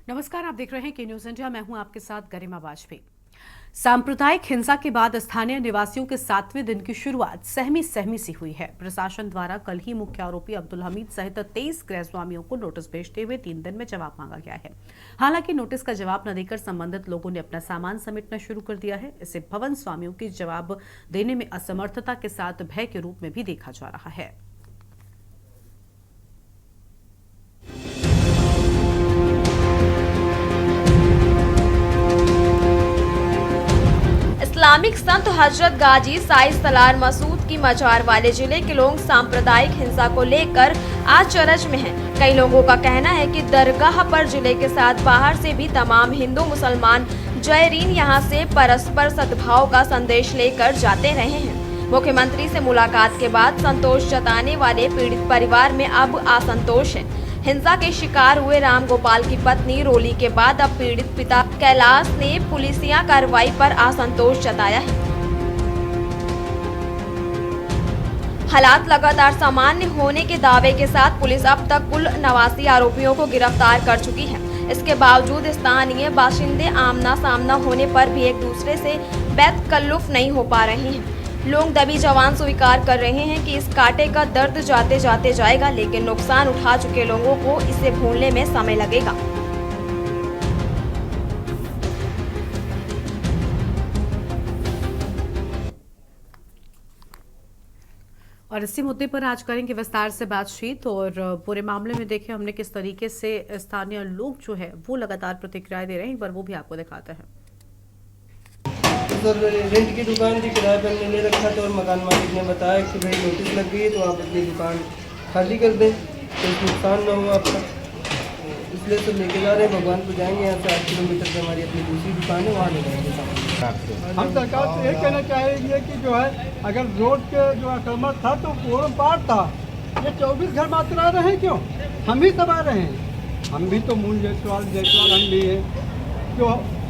नमस्कार, आप देख रहे हैं के न्यूज इंडिया। मैं हूं आपके साथ गरिमा वाजपेयी। सांप्रदायिक हिंसा के बाद स्थानीय निवासियों के 7वें दिन की शुरुआत सहमी सहमी सी हुई है। प्रशासन द्वारा कल ही मुख्य आरोपी अब्दुल हमीद सहित 23 गृह स्वामियों को नोटिस भेजते हुए 3 दिन में जवाब मांगा गया है। हालांकि नोटिस का जवाब न देकर संबंधित लोगों ने अपना सामान समेटना शुरू कर दिया है। इसे भवन स्वामियों की जवाब देने में असमर्थता के साथ भय के रूप में भी देखा जा रहा है। इस्लामिक संत हजरत गाजी साई सलार मसूद की मजार वाले जिले के लोग सांप्रदायिक हिंसा को लेकर आज चरज में हैं। कई लोगों का कहना है कि दरगाह पर जिले के साथ बाहर से भी तमाम हिंदू मुसलमान जायरीन यहां से परस्पर सद्भाव का संदेश लेकर जाते रहे हैं। मुख्यमंत्री से मुलाकात के बाद संतोष जताने वाले पीड़ित परिवार में अब असंतोष है। हिंसा के शिकार हुए राम गोपाल की पत्नी रोली के बाद अब पीड़ित पिता कैलाश ने पुलिसिया कार्रवाई पर असंतोष जताया है। हालात लगातार सामान्य होने के दावे के साथ पुलिस अब तक कुल 89 आरोपियों को गिरफ्तार कर चुकी है। इसके बावजूद स्थानीय बाशिंदे आमना सामना होने पर भी एक दूसरे से बेतकल्लुफ नहीं हो पा रहे हैं। लोग दबी जवान स्वीकार कर रहे हैं कि इस कांटे का दर्द जाते जाते जाएगा, लेकिन नुकसान उठा चुके लोगों को इसे भूलने में समय लगेगा। और इसी मुद्दे पर आज करेंगे विस्तार से बातचीत। और पूरे मामले में देखें हमने किस तरीके से स्थानीय लोग जो है वो लगातार प्रतिक्रिया दे रहे हैं, एक बार वो भी आपको दिखाते हैं। सर, रेंट की दुकान थी, किराए पर ले रखा था और मकान मालिक ने बताया कि भाई नोटिस लग गई है तो आप अपनी दुकान खाली कर दें, कोई नुकसान ना हो आपका। इसलिए तो लेके जा रहे हैं, भगवान को जाएंगे। यहाँ से 8 किलोमीटर से हमारी अपनी दूसरी दुकान है, वहाँ ले जाएंगे सामान। हम सरकार से ये कहना चाहेंगे कि जो है अगर रोड के जो आक्रमण था तो फोरम पार था, ये 24 घर मात्र आ रहे हैं, क्यों हम ही सब आ रहे हैं। हम भी तो मूल जयसवाल हम भी हैं। जो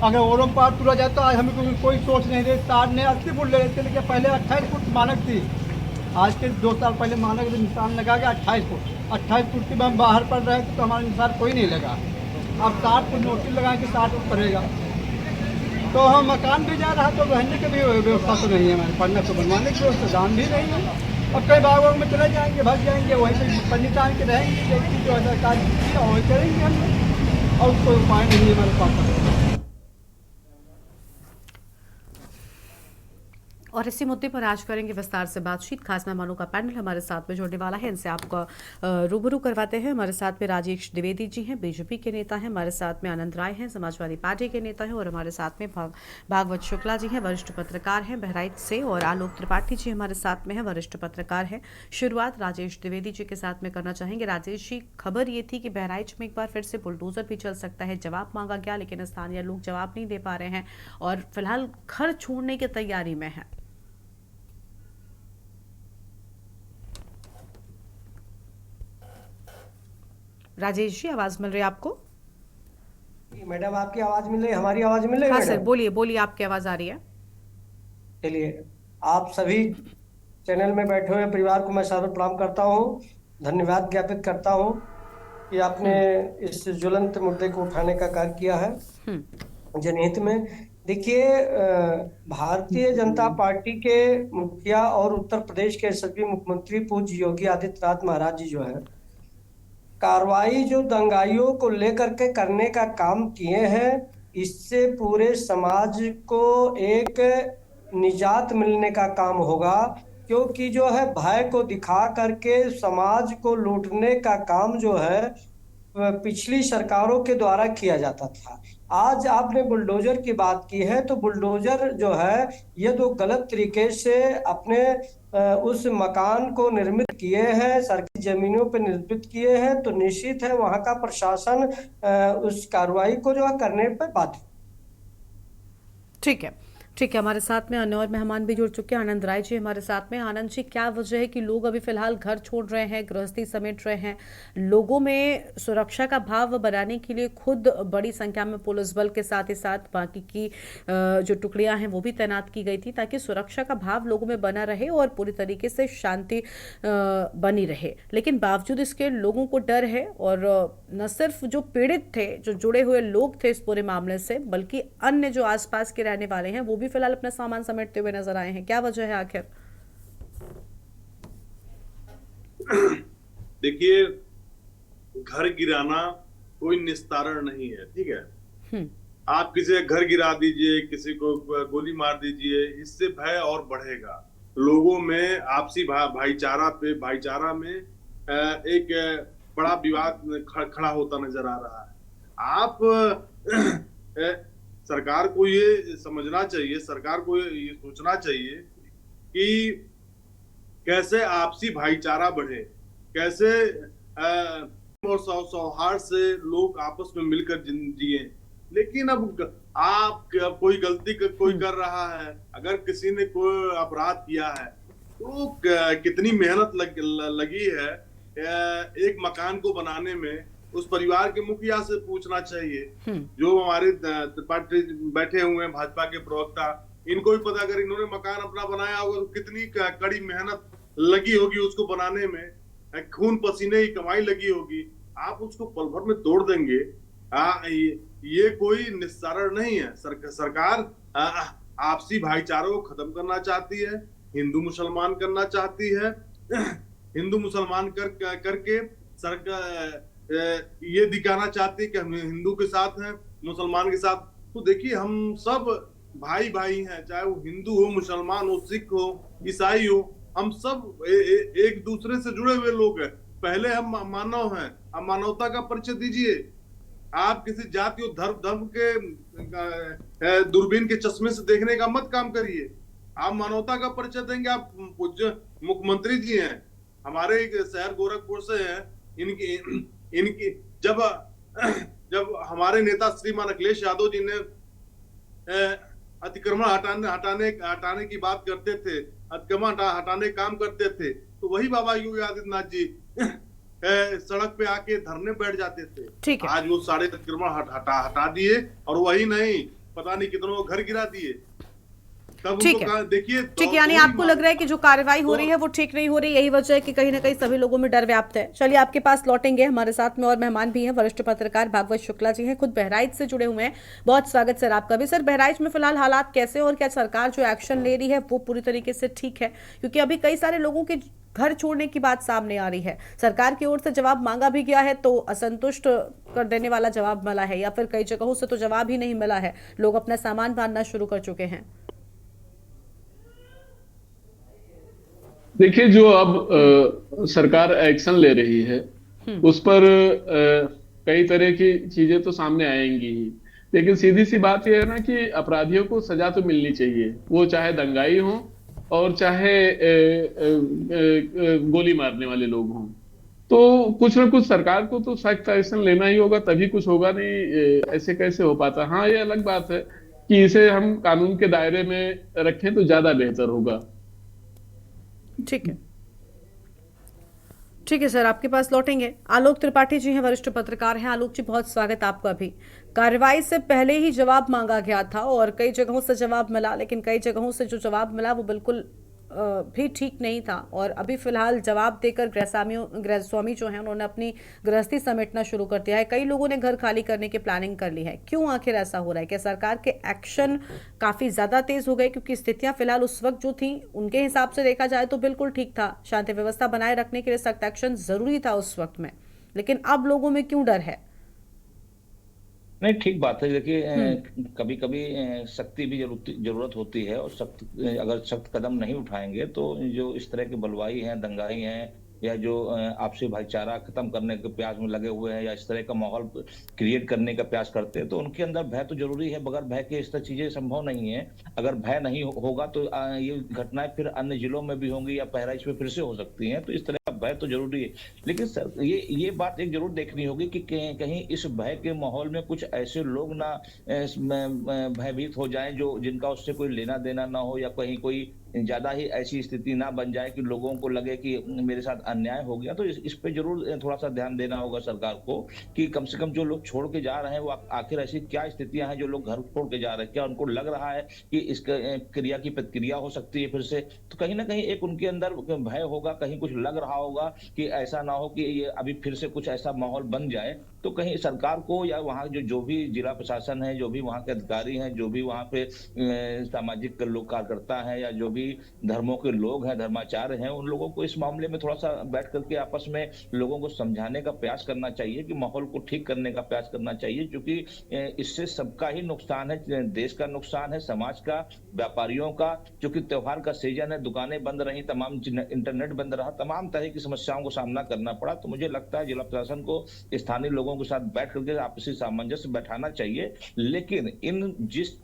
अगर ओरम पार पूरा जाए तो आज हमें कोई सोच नहीं रही। तार ने 80 फुट ले रहे थे, लेकिन पहले 28 फुट मानक थी। आज के 2 साल पहले मानक निशान लगा के 28 फुट के हम बाहर पड़ रहे थे तो हमारा निशान कोई नहीं लगा। अब 60 फुट नोटिस लगा के 60 फुट पड़ेगा। तो हम मकान भी जा रहा तो रहने की भी व्यवस्था तो नहीं है हमारे, पढ़ने को बनवाने की व्यवस्था दाम भी नहीं है। और कई बागों में चले जाएंगे, भाग जाएंगे, वहीं पर पंडित आन के रहेंगे, जैसी जो है सरकार वही करेंगे हम, और कोई उपाय नहीं है हमारे पास। और इसी मुद्दे पर आज करेंगे विस्तार से बातचीत। खास मेहमानों का पैनल हमारे साथ में जुड़ने वाला है, इनसे आपको रूबरू करवाते हैं। हमारे साथ में राजेश द्विवेदी जी हैं, बीजेपी के नेता हैं। हमारे साथ में आनंद राय हैं, समाजवादी पार्टी के नेता हैं। और हमारे साथ में भागवत शुक्ला जी हैं, वरिष्ठ पत्रकार हैं बहराइच से। और आलोक त्रिपाठी जी हमारे साथ में हैं, वरिष्ठ पत्रकार हैं। शुरुआत राजेश द्विवेदी जी के साथ में करना चाहेंगे। राजेश जी, खबर ये थी कि बहराइच में एक बार फिर से बुलडोजर भी चल सकता है, जवाब मांगा गया, लेकिन स्थानीय लोग जवाब नहीं दे पा रहे हैं और फिलहाल घर छोड़ने की तैयारी में है। राजेश जी, आवाज मिल रही है आपको? मैडम, आपकी आवाज़ मिल रही है, हमारी आवाज़ मिल रही है? हाँ मैडम सर, बोलिए बोलिए, आपकी आवाज आ रही है। चलिए, आप सभी चैनल में बैठे हुए परिवार को मैं सादर प्रणाम करता हूँ, धन्यवाद ज्ञापित करता हूँ कि आपने इस ज्वलंत मुद्दे को उठाने का कार्य किया है जनहित में। देखिए, भारतीय जनता पार्टी के मुखिया और उत्तर प्रदेश के यशस्वी मुख्यमंत्री पूज्य योगी आदित्यनाथ महाराज जी जो है, कार्रवाई जो दंगाइयों को लेकर के करने का काम किए हैं, इससे पूरे समाज को एक निजात मिलने का काम होगा। क्योंकि जो है भय को दिखा करके समाज को लूटने का काम जो है पिछली सरकारों के द्वारा किया जाता था। आज आपने बुलडोजर की बात की है, तो बुलडोजर जो है ये तो गलत तरीके से अपने उस मकान को निर्मित किए हैं, सरकारी जमीनों पर निर्मित किए हैं, तो निश्चित है वहां का प्रशासन उस कार्रवाई को जो है करने पर बाध्य। ठीक है, ठीक है, हमारे साथ में अन्य और मेहमान भी जुड़ चुके हैं। आनंद राय जी हमारे साथ में। आनंद जी, क्या वजह है कि लोग अभी फिलहाल घर छोड़ रहे हैं, गृहस्थी समेट रहे हैं? लोगों में सुरक्षा का भाव बनाने के लिए खुद बड़ी संख्या में पुलिस बल के साथ ही साथ बाकी की जो टुकड़ियां हैं वो भी तैनात की गई थी, ताकि सुरक्षा का भाव लोगों में बना रहे और पूरी तरीके से शांति बनी रहे। लेकिन बावजूद इसके लोगों को डर है, और न सिर्फ जो पीड़ित थे, जो जुड़े हुए लोग थे इस पूरे मामले से, बल्कि अन्य जो आसपास के रहने वाले हैं वो भी फिलहाल अपना सामान समेटते हुए नजर आए हैं। क्या वजह है आखिर? देखिए, घर गिराना कोई निस्तारण नहीं है, ठीक है। आप किसी का घर गिरा दीजिए, किसी को गोली मार दीजिए, इससे भय और बढ़ेगा। लोगों में आपसी भाईचारा में एक बड़ा विवाद खड़ा होता नजर आ रहा है। आप सरकार को ये समझना चाहिए, सरकार को ये सोचना चाहिए कि कैसे आपसी भाईचारा बढ़े, कैसे और सौहार्द से लोग आपस में मिलकर जिए। लेकिन अब कोई गलती कोई कर रहा है, अगर किसी ने कोई अपराध किया है तो कितनी मेहनत लगी है एक मकान को बनाने में, उस परिवार के मुखिया से पूछना चाहिए। जो हमारे त्रिपाठी बैठे हुए हैं भाजपा के प्रवक्ता, इनको भी पता, अगर इन्होंने मकान अपना बनाया होगा तो कितनी कड़ी मेहनत लगी होगी उसको बनाने में, खून पसीने की कमाई लगी होगी। आप उसको पल भर में तोड़ देंगे, ये कोई निस्तारण नहीं है। सरकार आपसी भाईचारों को खत्म करना चाहती है, हिंदू मुसलमान करना चाहती है। हिंदू मुसलमान करके सरकार ये दिखाना चाहती है कि हम हिंदू के साथ हैं, मुसलमान के साथ। तो देखिए, हम सब भाई हैं, चाहे वो हिंदू हो, मुसलमान हो, सिख हो, ईसाई हो, हम सब एक दूसरे से जुड़े हुए लोग हैं। पहले हम मानव हैं, आप मानवता का परिचय दीजिए। आप किसी जाति और धर्म के दूरबीन के चश्मे से देखने का मत काम करिए। आप मानवता का परिचय देंगे। आप पूज्य मुख्यमंत्री जी हैं, हमारे शहर गोरखपुर से हैं। इनकी जब हमारे नेता श्रीमान अखिलेश यादव जी ने अतिक्रमण हटाने की बात करते थे, अतिक्रमण हटाने काम करते थे, तो वही बाबा योगी आदित्यनाथ जी सड़क पे आके धरने बैठ जाते थे। ठीक है। आज वो सारे अतिक्रमण हटा दिए, और वही नहीं, पता नहीं कितनों घर गिरा दिए। ठीक है, देखिए, ठीक है, यानी आपको लग रहा है कि जो कार्रवाई हो रही है वो ठीक नहीं हो रही, यही वजह है कि कहीं ना कहीं सभी लोगों में डर व्याप्त है। चलिए, आपके पास लौटेंगे। हमारे साथ में और मेहमान भी हैं, वरिष्ठ पत्रकार भागवत शुक्ला जी हैं, खुद बहराइच से जुड़े हुए हैं। बहुत स्वागत सर आपका भी। सर, बहराइच में फिलहाल हालात कैसे, और क्या सरकार जो एक्शन ले रही है वो पूरी तरीके से ठीक है? क्योंकि अभी कई सारे लोगों के घर छोड़ने की बात सामने आ रही है। सरकार की ओर से जवाब मांगा भी गया है तो असंतुष्ट कर देने वाला जवाब मिला है, या फिर कई जगहों से तो जवाब ही नहीं मिला है, लोग अपना सामान बांधना शुरू कर चुके हैं। देखिए, जो अब सरकार एक्शन ले रही है उस पर कई तरह की चीजें तो सामने आएंगी ही, लेकिन सीधी सी बात यह है ना कि अपराधियों को सजा तो मिलनी चाहिए, वो चाहे दंगाई हो और चाहे गोली मारने वाले लोग हों। तो कुछ ना कुछ सरकार को तो सख्त एक्शन लेना ही होगा, तभी कुछ होगा, नहीं ऐसे कैसे हो पाता। हाँ, ये अलग बात है कि इसे हम कानून के दायरे में रखें तो ज्यादा बेहतर होगा। ठीक है, ठीक है सर, आपके पास लौटेंगे। आलोक त्रिपाठी जी हैं, वरिष्ठ पत्रकार हैं। आलोक जी, बहुत स्वागत आपका भी। कार्रवाई से पहले ही जवाब मांगा गया था और कई जगहों से जवाब मिला, लेकिन कई जगहों से जो जवाब मिला वो बिल्कुल भी ठीक नहीं था, और अभी फिलहाल जवाब देकर गृहस्वामी जो हैं उन्होंने अपनी गृहस्थी समेटना शुरू कर दिया है। कई लोगों ने घर खाली करने की प्लानिंग कर ली है। क्यों आखिर ऐसा हो रहा है? क्या सरकार के एक्शन काफी ज्यादा तेज हो गए? क्योंकि स्थितियां फिलहाल उस वक्त जो थी उनके हिसाब से देखा जाए तो बिल्कुल ठीक था, शांति व्यवस्था बनाए रखने के लिए सख्त एक्शन जरूरी था उस वक्त में, लेकिन अब लोगों में क्यों डर है? नहीं, ठीक बात है। देखिए, कभी कभी सख्ती भी जरूरत होती है, और अगर सख्त कदम नहीं उठाएंगे तो जो इस तरह के बलवाई हैं, दंगाई हैं, या जो आपसी भाईचारा खत्म करने के प्रयास में लगे हुए हैं या इस तरह का माहौल क्रिएट करने का प्रयास करते हैं, तो उनके अंदर भय तो जरूरी है। बगैर भय के इस तरह चीजें संभव नहीं है। अगर भय नहीं होगा तो ये घटनाएं फिर अन्य जिलों में भी होंगी या बहराइच में फिर से हो सकती हैं। तो इस तरह का भय तो जरूरी है, लेकिन सर ये बात एक जरूर देखनी होगी कि कहीं इस भय के माहौल में कुछ ऐसे लोग ना भयभीत हो जाएं जो जिनका उससे कोई लेना देना ना हो, या कहीं कोई ज्यादा ही ऐसी स्थिति ना बन जाए कि लोगों को लगे कि मेरे साथ अन्याय हो गया। तो इस पे जरूर थोड़ा सा ध्यान देना होगा सरकार को कि कम से कम जो लोग छोड़ के जा रहे हैं वो आखिर ऐसी क्या स्थितियां हैं जो लोग घर छोड़ के जा रहे हैं, क्या उनको लग रहा है कि इस क्रिया की प्रतिक्रिया हो सकती है फिर से। तो कहीं ना कहीं एक उनके अंदर भय होगा, कहीं कुछ लग रहा होगा कि ऐसा ना हो कि ये अभी फिर से कुछ ऐसा माहौल बन जाए। तो कहीं सरकार को या वहाँ जो भी जिला प्रशासन है, जो भी वहाँ के अधिकारी हैं, जो भी वहाँ पे सामाजिक लोग कार्यकर्ता हैं या जो भी धर्मों के लोग हैं, धर्माचार्य हैं, उन लोगों को इस मामले में थोड़ा सा बैठ करके आपस में लोगों को समझाने का प्रयास करना चाहिए कि माहौल को ठीक करने का प्रयास करना चाहिए, क्योंकि इससे सबका ही नुकसान है। देश का नुकसान है, समाज का, व्यापारियों का, क्योंकि त्योहार का सीजन है, दुकानें बंद रही, तमाम इंटरनेट बंद रहा, तमाम तरह की समस्याओं को सामना करना पड़ा। तो मुझे लगता है जिला प्रशासन को स्थानीय लोगों के साथ बैठ करके आपसी सामंजस्य बैठाना चाहिए। लेकिन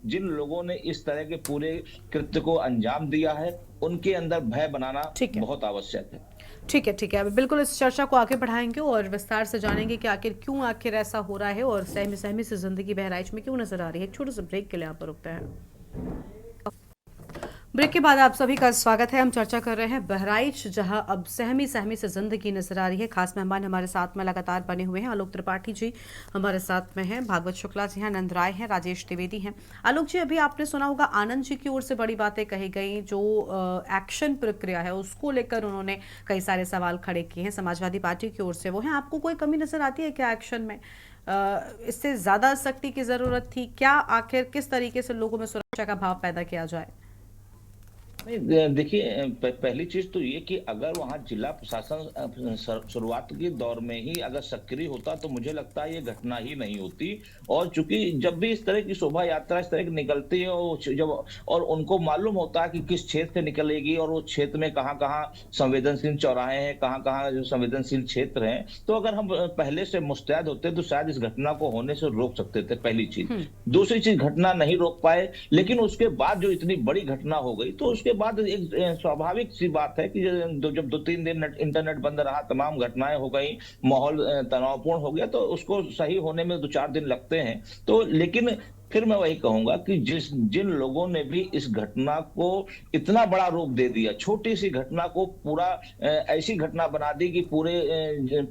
जिन लोगों ने इस तरह के पूरे कृत्य को अंजाम दिया है उनके अंदर भय बनाना बहुत आवश्यक है। ठीक है, अभी बिल्कुल इस चर्चा को आगे बढ़ाएंगे और विस्तार से जानेंगे कि आखिर ऐसा हो रहा है और सहमी से जिंदगी बहराइच में क्यों नजर आ रही है। एक छोटे से ब्रेक के लिए आप पर रुकते हैं। ब्रेक के बाद आप सभी का स्वागत है। हम चर्चा कर रहे हैं बहराइच, जहां अब सहमी से जिंदगी नजर आ रही है। खास मेहमान हमारे साथ में लगातार बने हुए हैं। आलोक त्रिपाठी जी हमारे साथ में हैं, भागवत शुक्ला जी हैं, आनंद राय हैं, राजेश द्विवेदी हैं। आलोक जी, अभी आपने सुना होगा आनंद जी की ओर से बड़ी बातें कही गई। जो एक्शन प्रक्रिया है उसको लेकर उन्होंने कई सारे सवाल खड़े किए हैं। समाजवादी पार्टी की ओर से वो हैं। आपको कोई कमी नजर आती है क्या एक्शन में? इससे ज्यादा सख्ती की जरूरत थी क्या? आखिर किस तरीके से लोगों में सुरक्षा का भाव पैदा किया जाए? देखिए, पहली चीज तो ये कि अगर वहाँ जिला प्रशासन शुरुआत के दौर में ही अगर सक्रिय होता तो मुझे लगता है ये घटना ही नहीं होती। और चूंकि जब भी इस तरह की शोभा यात्रा इस तरह की निकलती है और उनको मालूम होता है कि किस क्षेत्र से निकलेगी और वो क्षेत्र में कहाँ कहाँ संवेदनशील चौराहे हैं, कहाँ कहाँ जो संवेदनशील क्षेत्र हैं, तो अगर हम पहले से मुस्तैद होते तो शायद इस घटना को होने से रोक सकते थे, पहली चीज। दूसरी चीज, घटना नहीं रोक पाए, लेकिन उसके बाद जो इतनी बड़ी घटना हो गई तो उसके बाद एक स्वाभाविक सी बात है कि जब 2-3 दिन इंटरनेट बंद रहा, तमाम घटनाएं हो गई, माहौल तनावपूर्ण हो गया, तो उसको सही होने में 2-4 दिन लगते हैं। तो लेकिन फिर मैं वही कहूंगा कि जिन लोगों ने भी इस घटना को इतना बड़ा रूप दे दिया, छोटी सी घटना को पूरा ऐसी घटना बना दी कि पूरे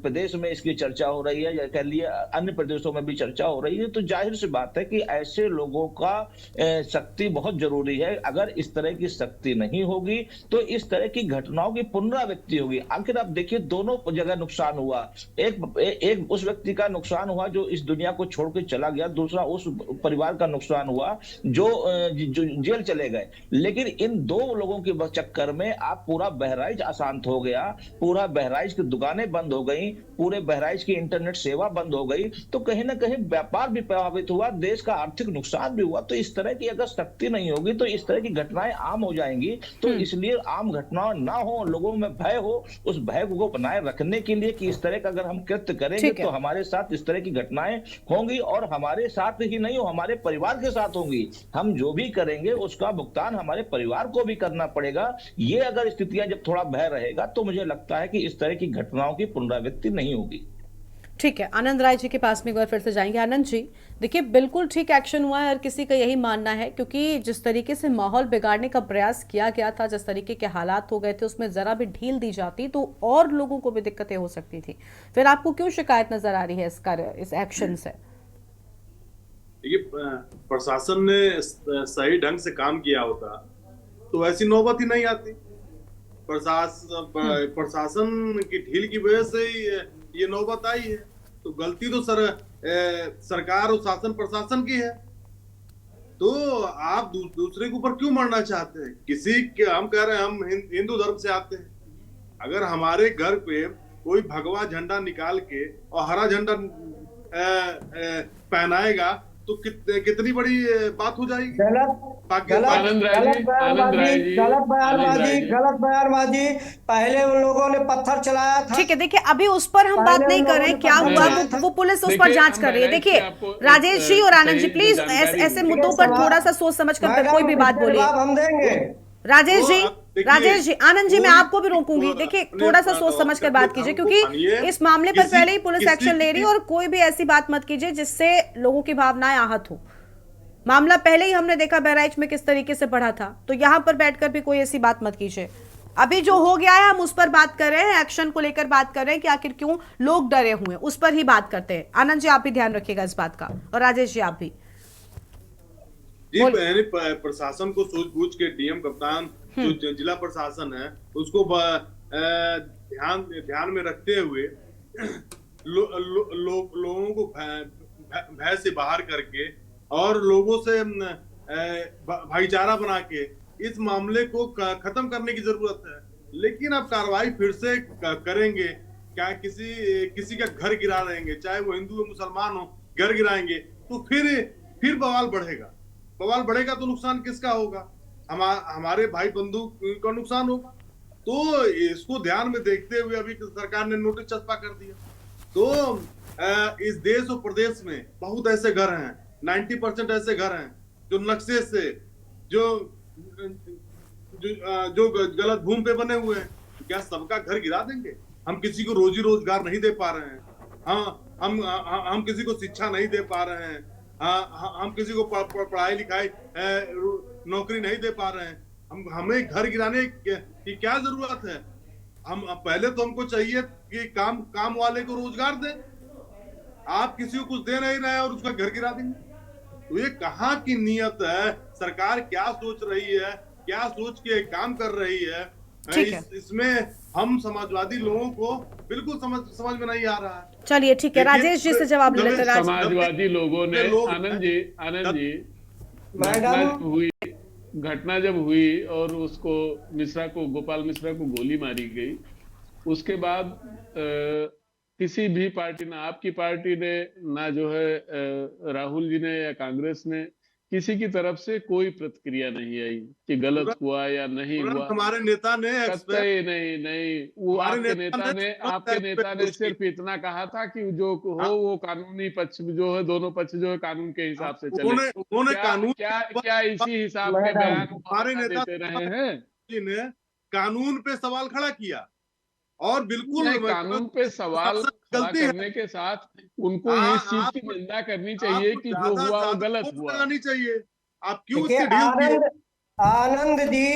प्रदेश में इसकी चर्चा हो रही है, या कह लिए अन्य प्रदेशों में भी चर्चा हो रही है, तो जाहिर सी बात है कि ऐसे लोगों का सख्ती बहुत जरूरी है। अगर इस तरह की सख्ती नहीं होगी तो इस तरह की घटनाओं की पुनरावृत्ति होगी। आखिर आप देखिए, दोनों जगह नुकसान हुआ। एक उस व्यक्ति का नुकसान हुआ जो इस दुनिया को छोड़ के चला गया, दूसरा उस परिवार का नुकसान हुआ जो जेल चले गए। लेकिन इन दो लोगों के चक्कर में आप पूरा बहराइच अशांत हो गया, पूरा बहराइच की दुकानें बंद हो गई, पूरे बहराइच की इंटरनेट सेवा बंद हो गई, तो कहीं ना कहीं व्यापार भी प्रभावित हुआ, देश का आर्थिक नुकसान भी हुआ। तो इस तरह की अगर सख्ती नहीं होगी तो इस तरह की घटनाएं आम हो जाएंगी। तो इसलिए आम घटनाएं ना हो, लोगों में भय हो, उस भय को बनाए रखने के लिए कि इस तरह का अगर हम कृत्य करेंगे तो हमारे साथ इस तरह की घटनाएं होंगी, और हमारे साथ ही नहीं हो, हमारे परिवार के साथ होंगी। हम जो भी करेंगे उसका भुगतान हमारे परिवार को भी करना पड़ेगा। ये अगर स्थितियां जब थोड़ा भय रहेगा तो मुझे लगता है कि इस तरह की घटनाओं की पुनरावृत्ति नहीं होगी। ठीक है, आनंद राय जी के पास में एक बार फिर से जाएंगे। आनंद जी, देखिए बिल्कुल ठीक एक्शन हुआ है और किसी का यही मानना है, क्योंकि जिस तरीके से माहौल बिगाड़ने का प्रयास किया गया था, जिस तरीके के हालात हो गए थे, उसमें जरा भी ढील दी जाती तो और लोगों को भी दिक्कतें हो सकती थी। फिर आपको क्यों शिकायत नजर आ रही है इस एक्शन से? ये प्रशासन ने सही ढंग से काम किया होता तो ऐसी नौबत ही नहीं आती। प्रशासन की ढील की वजह से ये नौबत आई है। तो गलती तो सरकार और शासन प्रशासन की है। तो आप दूसरे के ऊपर क्यों मरना चाहते हैं? हम कह रहे हैं हम हिंदू धर्म से आते हैं। अगर हमारे घर पे कोई भगवा झंडा निकाल के और हरा झंडा पहनाएगा तो कितनी बड़ी बात हो जाएगी। आनंद राय जी, आनंद राय जी, गलत बयानबाजी। पहले उन लोगों ने पत्थर चलाया था। ठीक है, देखिए अभी उस पर हम बात नहीं कर रहे हैं, क्या हुआ वो पुलिस उस पर जांच कर रही है। देखिए राजेश जी और आनंद जी प्लीज ऐसे मुद्दों पर थोड़ा सा सोच समझ कर कोई भी बात बोलिए। हम देंगे। राजेश जी, आनंद जी, मैं आपको भी रोकूंगी। देखिए थोड़ा सा सोच समझ कर बात कीजिए, क्योंकि इस मामले पर पहले ही पुलिस एक्शन ले रही है और कोई भी ऐसी बात मत कीजिए जिससे लोगों की भावनाएं आहत हो। मामला पहले ही हमने देखा बहराइच में किस तरीके से बढ़ा था, तो यहां पर बैठकर भी कोई ऐसी बात मत कीजिए। अभी जो हो गया है हम उस पर बात कर रहे हैं, एक्शन को लेकर बात कर रहे हैं कि आखिर क्यों लोग डरे हुए हैं, उस पर ही बात करते हैं। आनंद जी आप भी ध्यान रखिएगा इस बात का, और राजेश जी आप भी। जी, प्रशासन को सूझबूझ के डीएम कप्तान जो जिला प्रशासन है उसको ध्यान में रखते हुए लोगों को भय से बाहर करके और लोगों से भाईचारा बना के इस मामले को खत्म करने की जरूरत है। लेकिन अब कार्रवाई फिर से करेंगे क्या, किसी का घर गिरा देंगे, चाहे वो हिंदू हो मुसलमान हो, घर गिराएंगे तो फिर बवाल बढ़ेगा तो नुकसान किसका होगा? हमारे भाई बंधु का नुकसान होगा। तो इसको ध्यान में देखते हुए अभी सरकार ने नोटिस चस्पा कर दिया। तो इस देश और प्रदेश में बहुत ऐसे घर हैं, 90% ऐसे घर हैं जो नक्शे से जो गलत भूमि पे बने हुए हैं। क्या सबका घर गिरा देंगे? हम किसी को रोजी रोजगार नहीं दे पा रहे हैं, हम किसी को शिक्षा नहीं दे पा रहे हैं, हम किसी को पढ़ाई लिखाई नौकरी नहीं दे पा रहे हैं। हमें घर गिराने की क्या जरूरत है? हम पहले तो हमको चाहिए कि काम वाले को रोजगार दें। आप किसी को कुछ दे नहीं रहे और उसका घर गिरा देंगे, तो ये कहाँ की नीयत है? सरकार क्या सोच रही है, क्या सोच के काम कर रही है? इसमें हम समाजवादी लोगों को बिल्कुल समझ में नहीं आ रहा है। चलिए ठीक है, राजेश जी से जवाब लेते हैं। समाजवादी लोगों ने आनंद जी घटना जब हुई और उसको गोपाल मिश्रा को गोली मारी गई, उसके बाद किसी भी पार्टी, ना आपकी पार्टी ने, ना जो है राहुल जी ने या कांग्रेस ने, किसी की तरफ से कोई प्रतिक्रिया नहीं आई कि गलत हुआ या नहीं हुआ। हमारे नेता ने नहीं वो आपके नेता ने सिर्फ इतना कहा था कि जो हो वो कानूनी पक्ष जो है, दोनों पक्ष जो है कानून के हिसाब से चले। उन्होंने कानून क्या इसी हिसाब के बयान हमारे नेता देते रहे हैं? ने कानून पे सवाल खड़ा किया और बिल्कुल कानून पे सवाल खड़ा करने के साथ उनको इस चीज की निंदा करनी चाहिए कि जो हुआ वो गलत हुआ। चाहिए। आप क्यों आनंद जी,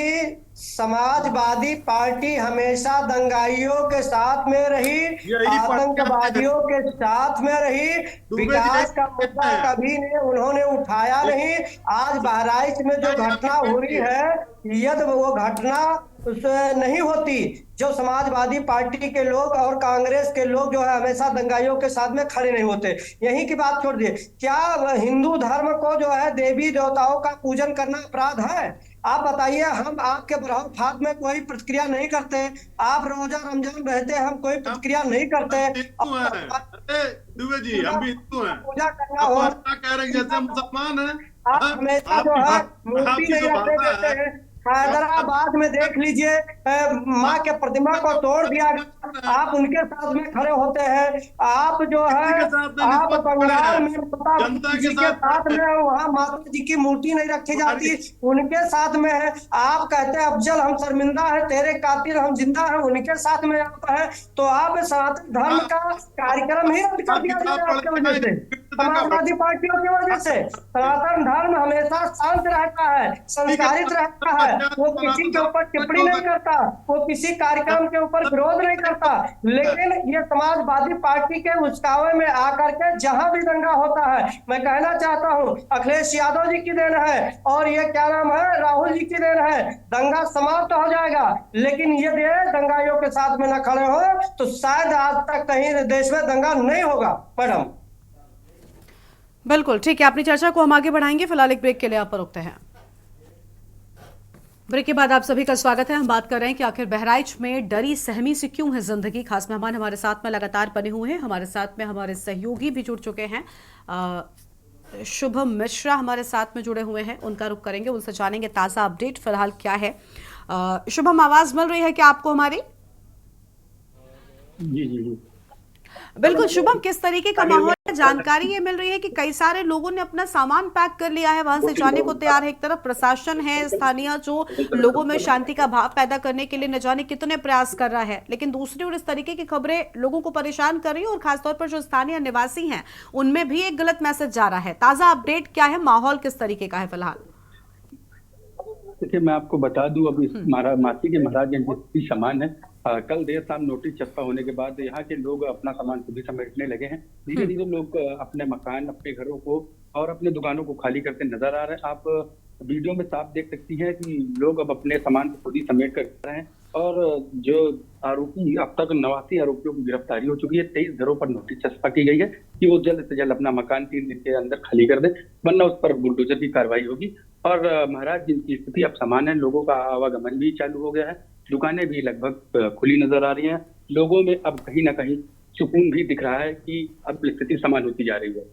समाजवादी पार्टी हमेशा दंगाइयों के साथ में रही, आतंकवादियों के साथ में रही, विकास का मुद्दा कभी उन्होंने उठाया नहीं। आज बहराइच में जो घटना हुई है, यदि वो घटना नहीं होती, जो समाजवादी पार्टी के लोग और कांग्रेस के लोग जो है हमेशा दंगाइयों के साथ में खड़े नहीं होते। यहीं की बात छोड़ दिए, क्या हिंदू धर्म को जो है देवी देवताओं का पूजन करना अपराध है? आप बताइए। हम आपके बरहम फात में कोई प्रतिक्रिया नहीं करते, आप रोजा रमजान रहते, हम कोई प्रतिक्रिया नहीं करते। दुबे जी, हम भी हिंदू हैं, पूजा करना हो कह रहे हैं जैसे मुसलमान है। आप हमेशा जो है मूर्ति नहीं रखते देते हैं। हैदराबाद में देख लीजिए, माँ के प्रतिमा को तोड़ दिया, आप उनके साथ में खड़े होते हैं। आप जो है आप बंगाल में किसी के साथ में वहाँ माता जी की मूर्ति नहीं रखी जाती, उनके साथ में है। आप कहते हैं अफजल हम शर्मिंदा है, तेरे कातिल हम जिंदा है, उनके साथ में आप है। तो आप सनातन धर्म का कार्यक्रम ही रद्द कर दिया जाए आपके वजह से, समाजवादी पार्टियों की वजह से। सनातन धर्म हमेशा शांत रहता है, संस्कारित रहता है, वो किसी के ऊपर टिप्पणी नहीं करता, वो किसी कार्यक्रम के ऊपर विरोध नहीं करता। लेकिन ये समाजवादी पार्टी के उस्कावे में आकर के जहां भी दंगा होता है, मैं कहना चाहता हूं अखिलेश यादव जी की देन है और ये क्या नाम है राहुल जी की देन है। दंगा समाप्त हो जाएगा, लेकिन ये दंगाइयों के साथ में न खड़े हो तो शायद आज तक कहीं देश में दंगा नहीं होगा। मैडम बिल्कुल ठीक है, अपनी चर्चा को हम आगे बढ़ाएंगे। फिलहाल एक ब्रेक के लिए आप पर रुकते हैं। ब्रेक के बाद आप सभी का स्वागत है। हम बात कर रहे हैं कि आखिर बहराइच में डरी सहमी से क्यों है जिंदगी। खास मेहमान हमारे साथ में लगातार बने हुए हैं, हमारे साथ में हमारे सहयोगी भी जुड़ चुके हैं। शुभम मिश्रा हमारे साथ में जुड़े हुए हैं, उनका रुख करेंगे, उनसे जानेंगे ताज़ा अपडेट फिलहाल क्या है। शुभम, आवाज मिल रही है क्या आपको हमारी? जी जी जी बिल्कुल शुभम, किस तरीके का माहौल है? जानकारी ये मिल रही है कि कई सारे लोगों ने अपना सामान पैक कर लिया है, वहां से जाने को तैयार है। एक तरफ प्रशासन है स्थानीय जो लोगों में शांति का भाव पैदा करने के लिए न जाने कितने प्रयास कर रहा है, लेकिन दूसरी ओर इस तरीके की खबरें लोगों को परेशान कर रही है और खासतौर पर जो स्थानीय निवासी हैं उनमें भी एक गलत मैसेज जा रहा है। ताजा अपडेट क्या है, माहौल किस तरीके का है फिलहाल? देखिए, मैं आपको बता दूं, अभी मासी के महाराजगंज की सामान है। कल देर शाम नोटिस छपा होने के बाद यहाँ के लोग अपना सामान खुद ही समेटने लगे हैं। धीरे धीरे लोग अपने मकान, अपने घरों को और अपने दुकानों को खाली करते नजर आ रहे हैं। आप वीडियो में साफ देख सकती हैं कि लोग अब अपने सामान को खुद ही समेट कर रहे हैं। और जो आरोपी, अब तक 89 आरोपियों की गिरफ्तारी हो चुकी है। 23 घरों पर नोटिस छपा की गई है कि वो जल्द से जल्द अपना मकान 3 दिन के अंदर खाली कर दे, वरना उस पर बुलडोजर की कार्रवाई होगी। और महाराज जिनकी स्थिति अब सामान्य, लोगों का आवागमन भी चालू हो गया है, दुकानें भी लगभग खुली नजर आ रही हैं। लोगों में अब कहीं ना कहीं सुकून भी दिख रहा है कि अब स्थिति सामान्य होती जा रही है।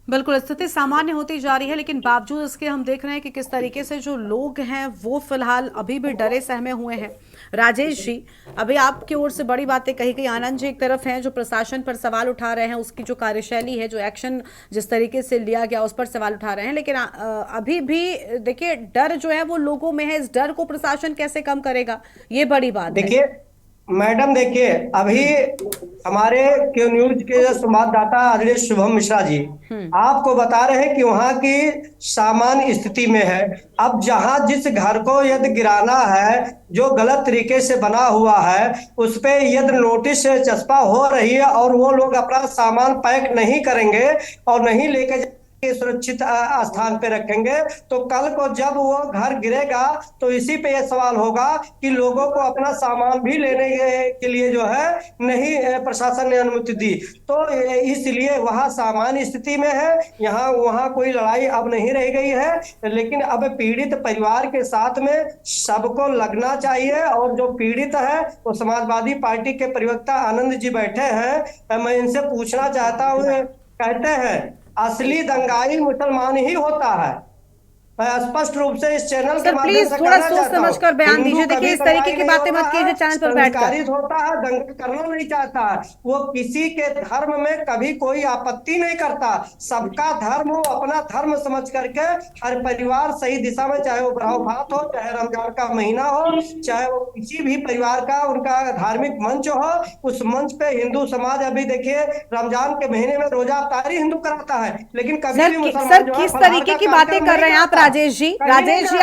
बिल्कुल, स्थिति सामान्य होती जा रही है, लेकिन बावजूद इसके हम देख रहे हैं कि किस तरीके से जो लोग हैं वो फिलहाल अभी भी डरे सहमे हुए हैं। राजेश जी, अभी आपकी ओर से बड़ी बातें कही गई। आनंद जी एक तरफ हैं जो प्रशासन पर सवाल उठा रहे हैं, उसकी जो कार्यशैली है, जो एक्शन जिस तरीके से लिया गया उस पर सवाल उठा रहे हैं, लेकिन अभी भी देखिए डर जो है वो लोगों में है। इस डर को प्रशासन कैसे कम करेगा, ये बड़ी बात है। देखिए मैडम, देखिए अभी हमारे क्यू न्यूज के संवाददाता आदरणीय शुभम मिश्रा जी आपको बता रहे हैं कि वहां की सामान्य स्थिति में है। अब जहां जिस घर को यदि गिराना है, जो गलत तरीके से बना हुआ है, उस पे यदि नोटिस चस्पा हो रही है और वो लोग अपना सामान पैक नहीं करेंगे और नहीं लेके सुरक्षित स्थान पे रखेंगे, तो कल को जब वो घर गिरेगा तो इसी पे ये सवाल होगा कि लोगों को अपना सामान भी लेने के लिए जो है नहीं प्रशासन ने अनुमति दी। तो इसलिए वहाँ सामान्य स्थिति में है, यहाँ वहाँ कोई लड़ाई अब नहीं रह गई है। लेकिन अब पीड़ित परिवार के साथ में सबको लगना चाहिए। और जो पीड़ित है वो समाजवादी पार्टी के प्रवक्ता आनंद जी बैठे हैं, मैं इनसे पूछना चाहता हूँ। कहते हैं असली दंगाई मुसलमान ही होता है। मैं स्पष्ट रूप से इस चैनल के माध्यम से थोड़ा सोच समझ कर बयान दीजिए। देखिए इस तरीके की बातें मत कीजिए चैनल पर बैठकर। होता है, दंगा करना नहीं चाहता, वो किसी के धर्म में कभी कोई आपत्ति नहीं करता। सबका धर्म हो अपना धर्म समझ करके हर परिवार सही दिशा में, चाहे वो ब्रह्मभात हो, चाहे रमजान का महीना हो, चाहे वो किसी भी परिवार का उनका धार्मिक मंच हो, उस मंच पे हिंदू समाज अभी देखिए रमजान के महीने में रोजा अफ्तारी हिंदू कराता है, लेकिन कभी भी मुसलमान किस तरीके की बातें कर रहे हैं आप राजेश जी? राजेश जी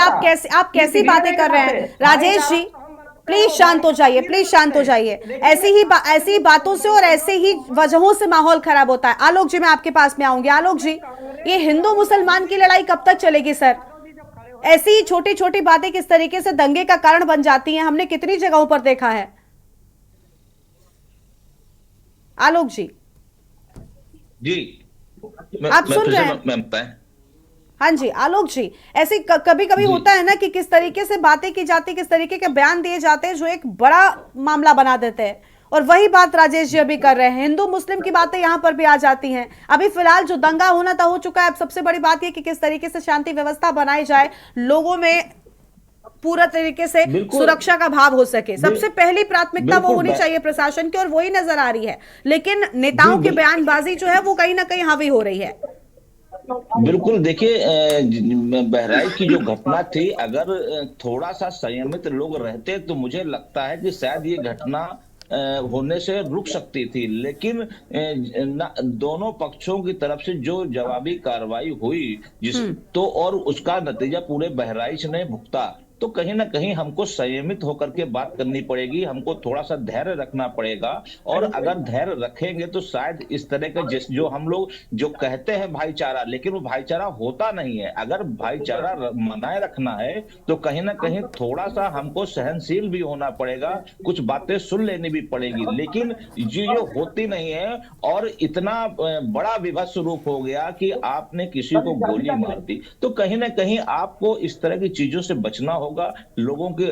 आप कैसी बातें कर रहे हैं? राजेश जी प्लीज शांत हो जाइए, प्लीज शांत हो जाइए। ऐसी बातों से और ऐसे ही वजहों से माहौल खराब होता है। आलोक जी, मैं आपके पास में आऊंगी। आलोक जी, ये हिंदू मुसलमान की लड़ाई कब तक चलेगी सर? ऐसी ही छोटी छोटी बातें किस तरीके से दंगे का कारण बन जाती हैं, हमने कितनी जगहों पर देखा है। आलोक जी आप सुन रहे हैं? हाँ जी आलोक जी, ऐसे कभी कभी होता है ना कि किस तरीके से बातें की जाती, किस तरीके के बयान दिए जाते हैं जो एक बड़ा मामला बना देते हैं, और वही बात राजेश जी अभी कर रहे हैं। हिंदू मुस्लिम की बातें यहाँ पर भी आ जाती हैं। अभी फिलहाल जो दंगा होना था हो चुका है। अब सबसे बड़ी बात यह कि किस तरीके से शांति व्यवस्था बनाई जाए, लोगों में पूरा तरीके से सुरक्षा का भाव हो सके। सबसे पहली प्राथमिकता वो होनी चाहिए प्रशासन की, और वही नजर आ रही है। लेकिन नेताओं की बयानबाजी जो है वो कहीं ना कहीं हावी हो रही है। बिल्कुल, देखिए बहराइच की जो घटना थी, अगर थोड़ा सा संयमित लोग रहते तो मुझे लगता है कि शायद ये घटना होने से रुक सकती थी। लेकिन दोनों पक्षों की तरफ से जो जवाबी कार्रवाई हुई तो और उसका नतीजा पूरे बहराइच ने भुगता, तो कहीं ना कहीं हमको संयमित होकर के बात करनी पड़ेगी, हमको थोड़ा सा धैर्य रखना पड़ेगा। और अगर धैर्य रखेंगे तो शायद इस तरह का जो हम लोग जो कहते हैं भाईचारा, लेकिन वो भाईचारा होता नहीं है। अगर भाईचारा बनाए रखना है तो कहीं ना कहीं थोड़ा सा हमको सहनशील भी होना पड़ेगा, कुछ बातें सुन लेनी भी पड़ेगी। लेकिन ये होती नहीं है और इतना बड़ा विभत्स रूप हो गया कि आपने किसी को गोली मार दी, तो कहीं ना कहीं आपको इस तरह की चीजों से बचना होगा। होगा, लोगों के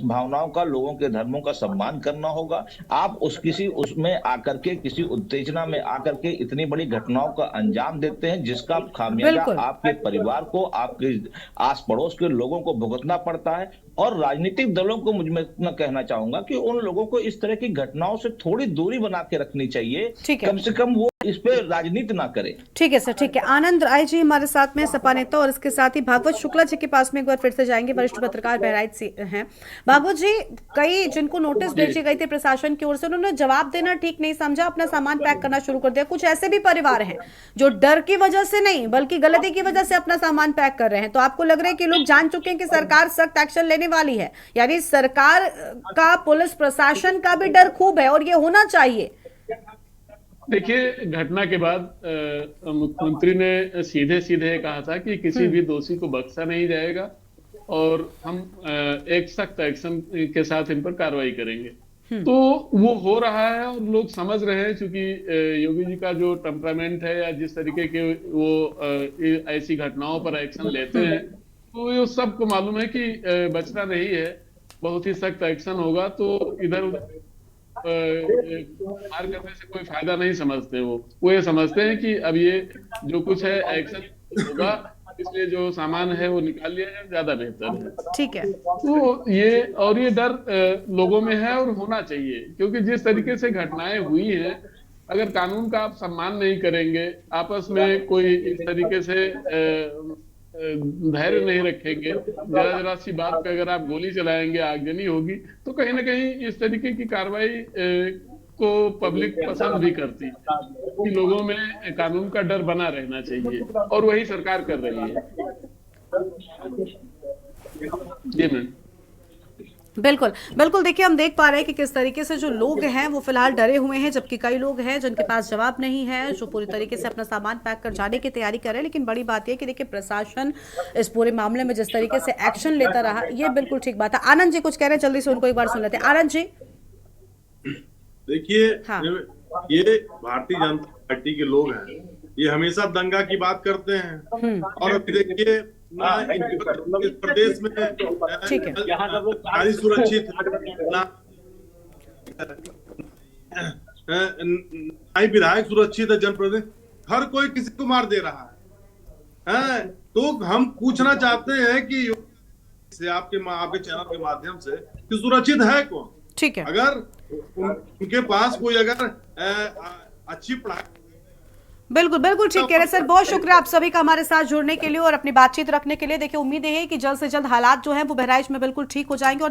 भावनाओं का, लोगों के धर्मों का सम्मान करना होगा। आप उसमें आकर के, किसी उत्तेजना में आकर के इतनी बड़ी घटनाओं का अंजाम देते हैं, जिसका खामियाजा आपके परिवार को, आपके आस पड़ोस के लोगों को भुगतना पड़ता है। और राजनीतिक दलों को मैं इतना कहना चाहूंगा कि उन लोगों को इस तरह की घटनाओं से थोड़ी दूरी बना के रखनी चाहिए, कम से कम वो इस पे राजनीति ना करे। ठीक है सर, ठीक है। आनंद राय जी हमारे साथ में, सपा नेता, और इसके साथ ही भागवत शुक्ला जी के पास में एक बार फिर से जाएंगे, वरिष्ठ पत्रकार बहराइच से हैं। भागवत जी, कई जिनको नोटिस भेजी गई थी प्रशासन की ओर से, उन्होंने जवाब देना ठीक नहीं समझा, अपना सामान पैक करना शुरू कर दिया। कुछ ऐसे भी परिवार हैं जो डर की वजह से नहीं बल्कि गलती की वजह से अपना सामान पैक कर रहे हैं। तो आपको लग रहा है कि लोग जान चुके हैं कि सरकार सख्त एक्शन लेने वाली है, यानी सरकार का, पुलिस प्रशासन का भी डर खूब है और ये होना चाहिए। देखिए, घटना के बाद मुख्यमंत्री ने सीधे सीधे कहा था कि किसी भी दोषी को बख्शा नहीं जाएगा और हम एक सख्त एक्शन के साथ इन पर कार्रवाई करेंगे। तो वो हो रहा है और लोग समझ रहे हैं, क्योंकि योगी जी का जो टेम्परामेंट है या जिस तरीके के वो ऐसी घटनाओं पर एक्शन लेते हैं, तो ये सबको मालूम है कि बचना नहीं है, बहुत ही सख्त एक्शन होगा। तो इधर उधर मार करने से कोई फायदा नहीं समझते। वो ये समझते हैं कि अब ये जो कुछ है एक्शन होगा, इसलिए जो सामान है वो निकाल लिया जाए, ज्यादा बेहतर है। ठीक है। तो ये डर लोगों में है और होना चाहिए, क्योंकि जिस तरीके से घटनाएं हुई हैं, अगर कानून का आप सम्मान नहीं करेंगे, आपस में कोई इस तरीके से धैर्य नहीं रखेंगे, जरा जरा सी बात पे अगर आप गोली चलाएंगे, आगजनी होगी, तो कहीं ना कहीं इस तरीके की कार्रवाई को पब्लिक पसंद भी करती है कि लोगों में कानून का डर बना रहना चाहिए, और वही सरकार कर रही है। जी मैम, बिल्कुल बिल्कुल। देखिए, हम देख पा रहे हैं कि किस तरीके से जो लोग हैं वो फिलहाल डरे हुए हैं, जबकि कई लोग हैं जिनके पास जवाब नहीं है, जो पूरी तरीके से अपना सामान पैक कर जाने की तैयारी कर रहे हैं। लेकिन बड़ी बात यह कि देखिए, प्रशासन इस पूरे मामले में जिस तरीके से एक्शन लेता रहा, ये बिल्कुल ठीक बात है। आनंद जी कुछ कह रहे हैं, जल्दी से उनको एक बार सुन लेते हैं। आनंद जी, देखिए, हाँ। ये भारतीय जनता पार्टी के लोग हैं, ये हमेशा दंगा की बात करते हैं। और अभी देखिए ना, इस प्रदेश में नारी सुरक्षित, नाई विधायक सुरक्षित है, जनप्रतिनिधि, हर कोई किसी को मार दे रहा है। तो हम पूछना चाहते हैं कि आपके चैनल के माध्यम से कि सुरक्षित है कौन? ठीक है। अगर उनके पास कोई अगर अच्छी पढ़ाई, बिल्कुल बिल्कुल ठीक कह रहे सर। बहुत शुक्रिया आप सभी का हमारे साथ जुड़ने के लिए और अपनी बातचीत रखने के लिए। देखिए, उम्मीद है कि जल्द से जल्द हालात जो हैं वो बहराइच में बिल्कुल ठीक हो जाएंगे और